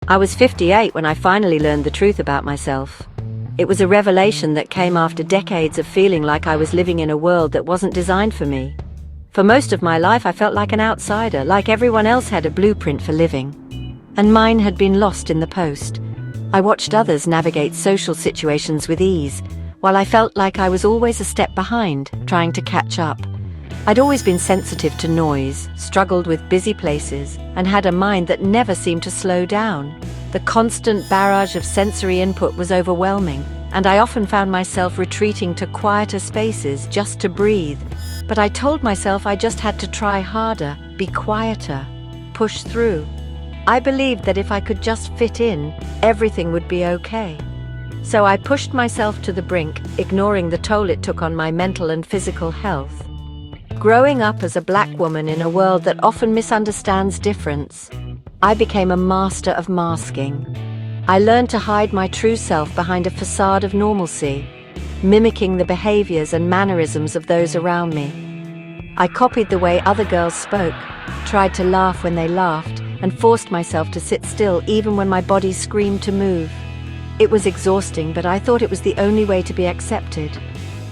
I was 58 when I finally learned the truth about myself. It was a revelation that came after decades of feeling like I was living in a world that wasn't designed for me. For most of my life, I felt like an outsider, like everyone else had a blueprint for living. And mine had been lost in the post. I watched others navigate social situations with ease, while I felt like I was always a step behind, trying to catch up. I'd always been sensitive to noise, struggled with busy places, and had a mind that never seemed to slow down. The constant barrage of sensory input was overwhelming, and I often found myself retreating to quieter spaces just to breathe. But I told myself I just had to try harder, be quieter, push through. I believed that if I could just fit in, everything would be okay. So I pushed myself to the brink, ignoring the toll it took on my mental and physical health. Growing up as a black woman in a world that often misunderstands difference, I became a master of masking. I learned to hide my true self behind a facade of normalcy, mimicking the behaviors and mannerisms of those around me. I copied the way other girls spoke, tried to laugh when they laughed, and forced myself to sit still even when my body screamed to move. It was exhausting, but I thought it was the only way to be accepted.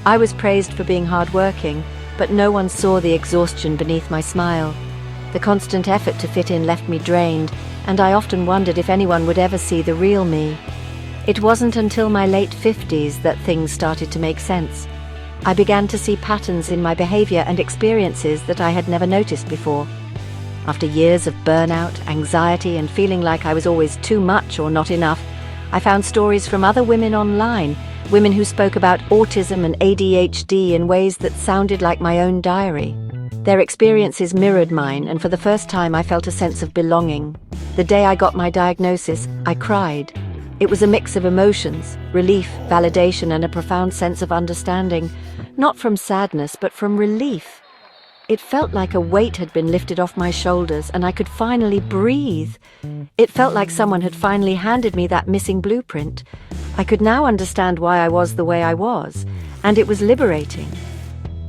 I was praised for being hardworking, but no one saw the exhaustion beneath my smile. The constant effort to fit in left me drained, and I often wondered if anyone would ever see the real me. It wasn't until my late 50s that things started to make sense. I began to see patterns in my behavior and experiences that I had never noticed before. After years of burnout, anxiety, and feeling like I was always too much or not enough, I found stories from other women online, women who spoke about autism and ADHD in ways that sounded like my own diary. Their experiences mirrored mine, and for the first time I felt a sense of belonging. The day I got my diagnosis, I cried. It was a mix of emotions, relief, validation, and a profound sense of understanding, not from sadness, but from relief. It felt like a weight had been lifted off my shoulders and I could finally breathe. It felt like someone had finally handed me that missing blueprint. I could now understand why I was the way I was, and it was liberating.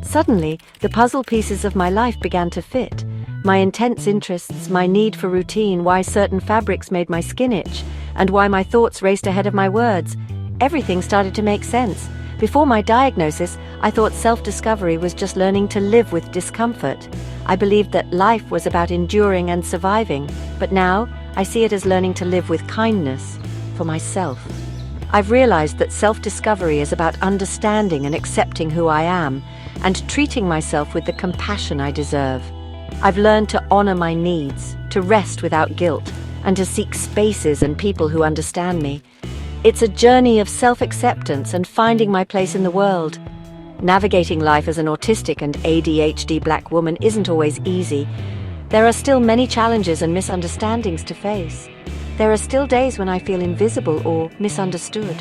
Suddenly, the puzzle pieces of my life began to fit. My intense interests, my need for routine, why certain fabrics made my skin itch, and why my thoughts raced ahead of my words. Everything started to make sense. Before my diagnosis, I thought self-discovery was just learning to live with discomfort. I believed that life was about enduring and surviving, but now I see it as learning to live with kindness for myself. I've realized that self-discovery is about understanding and accepting who I am, and treating myself with the compassion I deserve. I've learned to honor my needs, to rest without guilt, and to seek spaces and people who understand me. It's a journey of self-acceptance and finding my place in the world. Navigating life as an autistic and ADHD black woman isn't always easy. There are still many challenges and misunderstandings to face. There are still days when I feel invisible or misunderstood.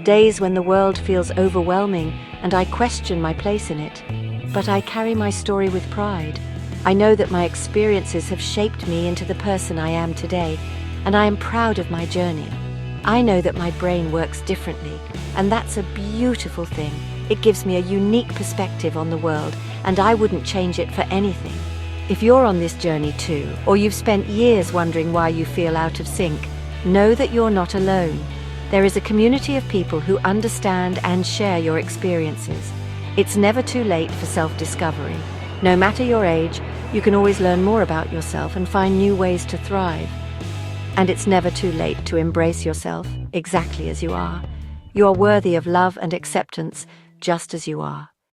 Days when the world feels overwhelming and I question my place in it. But I carry my story with pride. I know that my experiences have shaped me into the person I am today, and I am proud of my journey. I know that my brain works differently, and that's a beautiful thing. It gives me a unique perspective on the world, and I wouldn't change it for anything. If you're on this journey too, or you've spent years wondering why you feel out of sync, know that you're not alone. There is a community of people who understand and share your experiences. It's never too late for self-discovery. No matter your age, you can always learn more about yourself and find new ways to thrive. And it's never too late to embrace yourself exactly as you are. You are worthy of love and acceptance just as you are.